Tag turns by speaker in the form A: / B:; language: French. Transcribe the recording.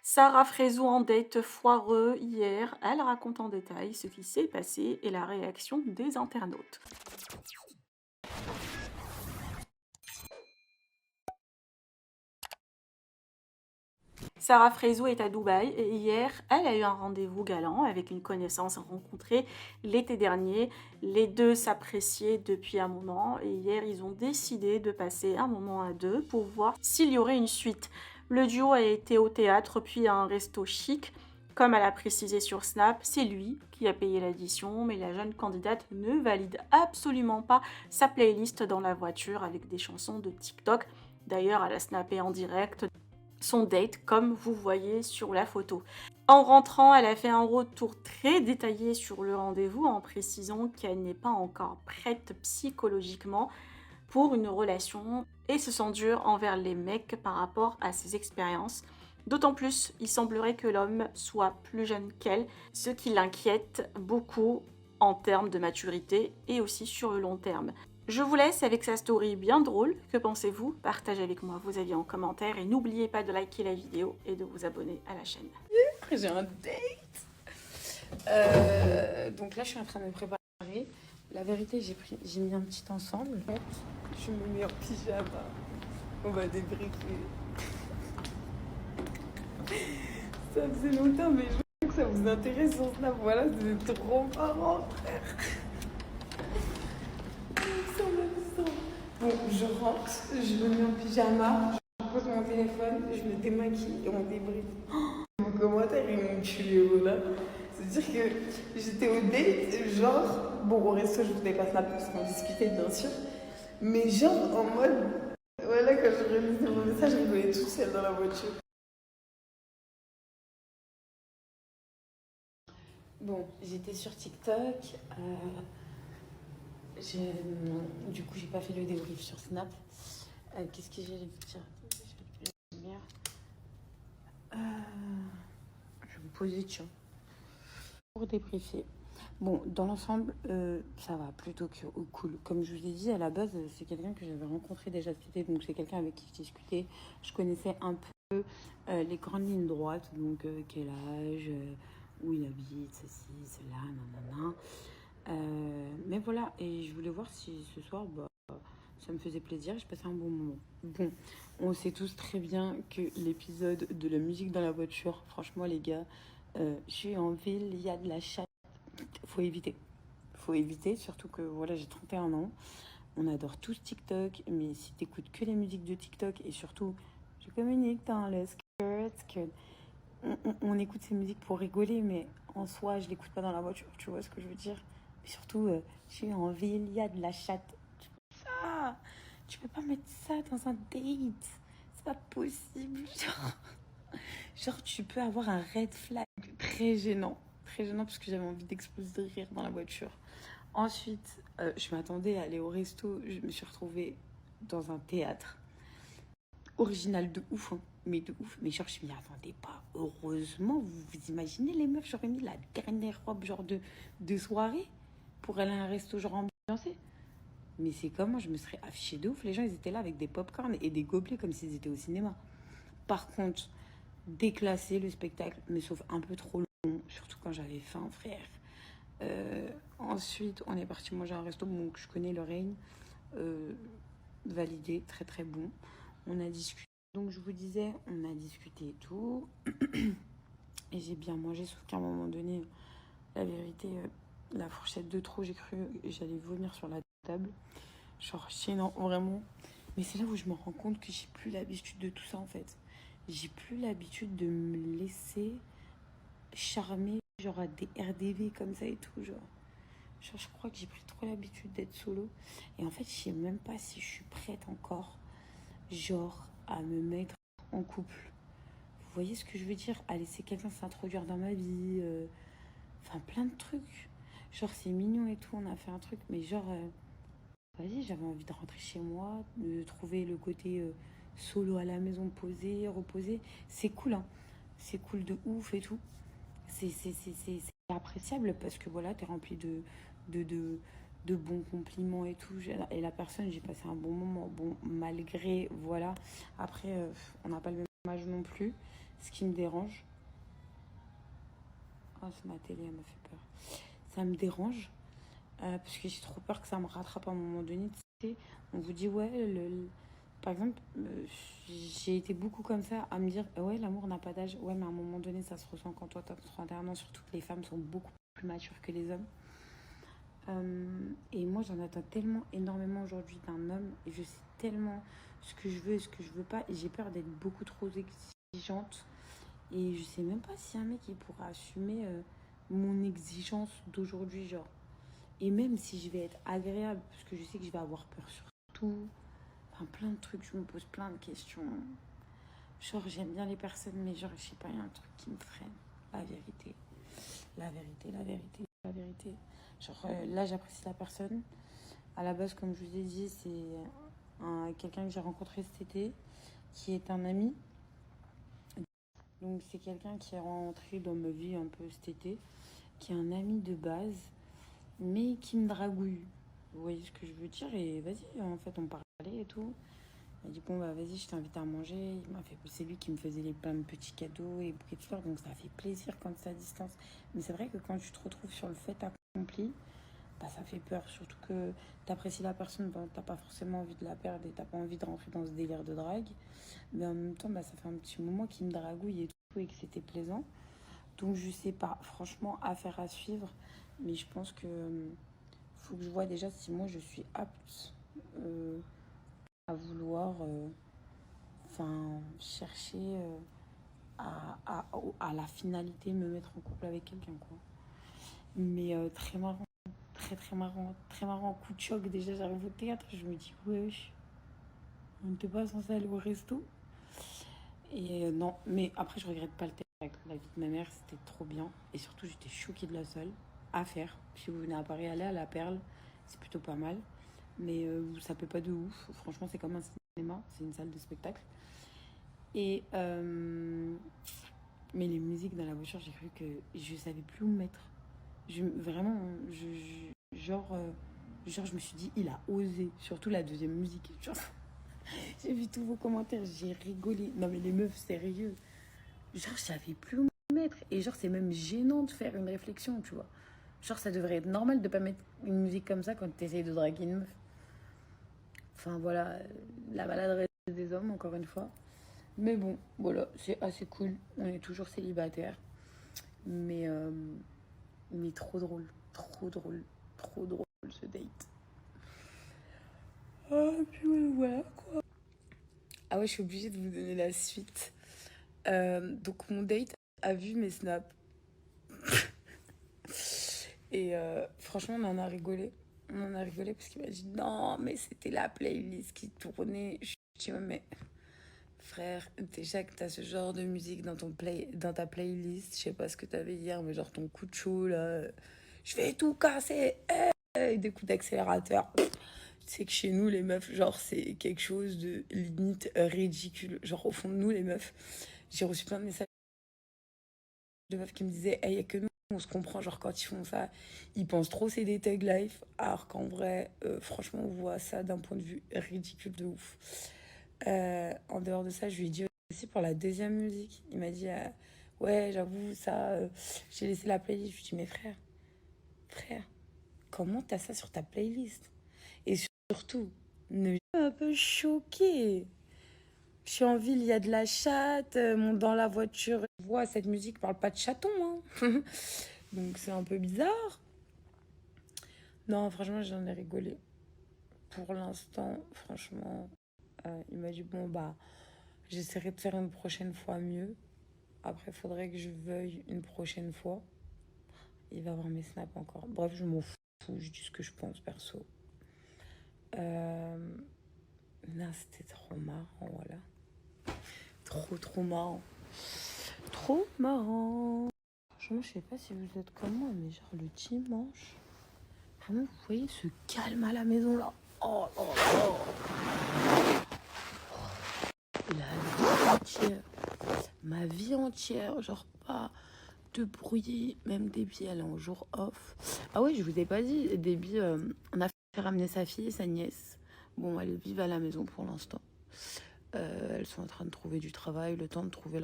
A: Sarah Frézou en date foireux hier, elle raconte en détail ce qui s'est passé et la réaction des internautes. Sarah Frézou est à Dubaï et hier, elle a eu un rendez-vous galant avec une connaissance rencontrée l'été dernier. Les deux s'appréciaient depuis un moment et hier, ils ont décidé de passer un moment à deux pour voir s'il y aurait une suite. Le duo a été au théâtre puis à un resto chic. Comme elle a précisé sur Snap, c'est lui qui a payé l'addition, mais la jeune candidate ne valide absolument pas sa playlist dans la voiture avec des chansons de TikTok. D'ailleurs, elle a snappé en direct son date, comme vous voyez sur la photo. En rentrant, elle a fait un retour très détaillé sur le rendez-vous en précisant qu'elle n'est pas encore prête psychologiquement pour une relation et se sent dure envers les mecs par rapport à ses expériences. D'autant plus, il semblerait que l'homme soit plus jeune qu'elle, ce qui l'inquiète beaucoup en termes de maturité et aussi sur le long terme. Je vous laisse avec sa story bien drôle. Que pensez-vous? Partagez avec moi vos avis en commentaire et n'oubliez pas de liker la vidéo et de vous abonner à la chaîne.
B: J'ai un date. Donc là, je suis en train de me préparer. La vérité, j'ai mis un petit ensemble. Je me mets en pyjama. On va débriquer. Ça faisait longtemps, mais je veux que ça vous intéresse sur Snap. Voilà, c'est trop marrant, frère. Ça m'amuse. Bon, je rentre, je me mets en pyjama, je pose mon téléphone, je me démaquille et on débriefe. Mon commentaire, ils m'ont tué, voilà. C'est-à-dire que j'étais au date, genre, bon, au resto, je voulais pas snap parce qu'on discutait, bien sûr, mais genre en mode, voilà, quand je réalisais mon message, je rigolais toute seule dans la voiture. Bon, j'étais sur TikTok, du coup, j'ai pas fait le débrief sur Snap. Qu'est-ce que j'allais vous dire? Je vais me poser, tiens, pour débriefer. Bon, dans l'ensemble, ça va plutôt que cool. Comme je vous ai dit, à la base, c'est quelqu'un que j'avais rencontré déjà cet été. Donc, c'est quelqu'un avec qui je discutais. Je connaissais un peu les grandes lignes droites. Donc, quel âge, où il habite, ceci, cela, nanana. Mais voilà, et je voulais voir si ce soir, bah, ça me faisait plaisir. Je passais un bon moment. Bon, on sait tous très bien que l'épisode de la musique dans la voiture, franchement, les gars, je suis en ville, il y a de la chatte. Faut éviter. Faut éviter, surtout que voilà, j'ai 31 ans. On adore tous TikTok, mais si t'écoutes que les musiques de TikTok et surtout, je communique dans le skirt, que on écoute ces musiques pour rigoler, mais en soi, je l'écoute pas dans la voiture, tu vois ce que je veux dire? Mais surtout, je suis en ville, il y a de la chatte. Ça, tu peux pas mettre ça dans un date. C'est pas possible. Genre, tu peux avoir un red flag très gênant. Très gênant parce que j'avais envie d'exploser de rire dans la voiture. Ensuite, je m'attendais à aller au resto. Je me suis retrouvée dans un théâtre. Original de ouf, hein. Mais de ouf. Mais genre, je m'y attendais pas. Heureusement, vous imaginez les meufs, j'aurais mis la dernière robe genre de soirée pour aller à un resto genre ambiancé. Mais c'est comment je me serais affichée de ouf. Les gens, ils étaient là avec des pop-corn et des gobelets comme s'ils étaient au cinéma. Par contre, déclassé le spectacle, mais sauf un peu trop long, surtout quand j'avais faim, frère. Ensuite, on est parti manger à un resto, donc je connais le Règne. Validé, très très bon. On a discuté. Donc je vous disais, on a discuté et tout. Et j'ai bien mangé, sauf qu'à un moment donné, la vérité, la fourchette de trop, j'ai cru que j'allais vomir sur la table. Genre, gênant, vraiment. Mais c'est là où je me rends compte que j'ai plus l'habitude de tout ça en fait. J'ai plus l'habitude de me laisser charmer, genre à des RDV comme ça et tout, genre. Genre, je crois que j'ai pris trop l'habitude d'être solo. Et en fait, je sais même pas si je suis prête encore, genre, à me mettre en couple. Vous voyez ce que je veux dire? À laisser quelqu'un s'introduire dans ma vie. Enfin, plein de trucs. Genre, c'est mignon et tout, on a fait un truc. Mais genre, vas-y, j'avais envie de rentrer chez moi, de trouver le côté solo à la maison, posé, reposé. C'est cool, hein. C'est cool de ouf et tout. C'est appréciable parce que voilà, t'es rempli de, de, de bons compliments et tout. Et la personne, j'ai passé un bon moment. Bon, malgré, voilà. Après, on n'a pas le même âge non plus. Ce qui me dérange... Oh, c'est ma télé, elle m'a fait peur. Ça me dérange parce que j'ai trop peur que ça me rattrape à un moment donné. Tu sais, on vous dit, ouais, par exemple, j'ai été beaucoup comme ça à me dire, ouais, l'amour n'a pas d'âge. Ouais, mais à un moment donné, ça se ressent quand toi, t'as 31 ans, surtout que les femmes sont beaucoup plus matures que les hommes. Et moi, j'en attends tellement énormément aujourd'hui d'un homme et je sais tellement ce que je veux et ce que je veux pas. Et j'ai peur d'être beaucoup trop exigeante. Et je sais même pas si un mec il pourra assumer mon exigence d'aujourd'hui, genre. Et même si je vais être agréable, parce que je sais que je vais avoir peur sur tout. Enfin, plein de trucs, je me pose plein de questions. Genre, j'aime bien les personnes, mais genre, je sais pas, il y a un truc qui me freine. La vérité. La vérité, la vérité, la vérité. Genre, là, j'apprécie la personne. À la base, comme je vous ai dit, c'est quelqu'un que j'ai rencontré cet été, qui est un ami. Donc, c'est quelqu'un qui est rentré dans ma vie un peu cet été, qui est un ami de base, mais qui me dragouille. Vous voyez ce que je veux dire? Et vas-y, en fait, on parlait et tout. Il m'a dit, bon, bah vas-y, je t'invite à manger. C'est lui qui me faisait plein de petits cadeaux et bouquets de fleurs, donc ça fait plaisir quand c'est à distance. Mais c'est vrai que quand tu te retrouves sur le fait accompli, bah, ça fait peur. Surtout que t'apprécies la personne, bah, t'as pas forcément envie de la perdre et t'as pas envie de rentrer dans ce délire de drague. Mais en même temps, bah, ça fait un petit moment qu'il me dragouille et tout, et que c'était plaisant. Donc je sais pas, franchement, affaire à suivre. Mais je pense que faut que je vois déjà si moi je suis apte à vouloir chercher à la finalité me mettre en couple avec quelqu'un, quoi. Mais très marrant, très marrant, très marrant. Coup de choc, déjà j'arrive au théâtre, je me dis, wesh, on n'était pas censé aller au resto. Et non, mais après je regrette pas le théâtre. La vie de ma mère, c'était trop bien. Et surtout, j'étais choquée de la salle à faire. Si vous venez à Paris, allez à la Perle, c'est plutôt pas mal. Mais ça paie pas de ouf. Franchement, c'est comme un cinéma, c'est une salle de spectacle. Et mais les musiques dans la voiture, j'ai cru que je savais plus où me mettre. Vraiment, genre, je me suis dit, il a osé. Surtout la deuxième musique. Genre, j'ai vu tous vos commentaires, j'ai rigolé. Non, mais les meufs, sérieux. Genre, je savais plus où me mettre. Et genre, c'est même gênant de faire une réflexion, tu vois. Genre, ça devrait être normal de pas mettre une musique comme ça quand tu essayes de draguer une meuf. Enfin, voilà, la maladresse des hommes, encore une fois. Mais bon, voilà, c'est assez cool. On est toujours célibataire. Mais, euh, mais trop drôle, trop drôle ce date. Ah, puis voilà quoi. Ah ouais, je suis obligée de vous donner la suite. Donc mon date a vu mes snaps. Et franchement, on en a rigolé. On en a rigolé parce qu'il m'a dit non, mais c'était la playlist qui tournait. Je dis, mais frère, déjà que t'as ce genre de musique dans ta playlist, je sais pas ce que t'avais hier, mais genre ton coup de chaud là, je vais tout casser, hey, des coups d'accélérateur. C'est que chez nous, les meufs, genre, c'est quelque chose de limite ridicule. Genre, au fond de nous, les meufs, j'ai reçu plein de messages de meufs qui me disaient, hey, y a que nous, on se comprend, genre, quand ils font ça, ils pensent trop c'est des thug life, alors qu'en vrai, franchement, on voit ça d'un point de vue ridicule de ouf. En dehors de ça, je lui ai dit aussi pour la deuxième musique. Il m'a dit, ouais, j'avoue, ça, j'ai laissé la playlist. Je lui ai dit, mais frère, comment t'as ça sur ta playlist? Et surtout, ne un peu choquée. Je suis en ville, il y a de la chatte. Dans la voiture, je vois cette musique parle pas de chaton. Hein. Donc c'est un peu bizarre. Non, franchement, j'en ai rigolé. Pour l'instant, franchement, il m'a dit bon, bah, j'essaierai de faire une prochaine fois mieux. Après, il faudrait que je veuille une prochaine fois. Il va voir mes snaps encore. Bref, je m'en fous. Je dis ce que je pense perso. Non, c'était trop marrant, voilà. Trop marrant. Trop marrant. Franchement, je sais pas si vous êtes comme moi, mais genre le dimanche, vraiment, vous voyez ce calme à la maison là. Oh, oh, oh. La vie entière. Ma vie entière. Genre pas de bruit. Même Déby, elle est en jour off. Ah ouais, je vous ai pas dit. Déby, on a fait ramener sa fille et sa nièce. Bon, elles vivent à la maison pour l'instant. Elles sont en train de trouver du travail, le temps de trouver leur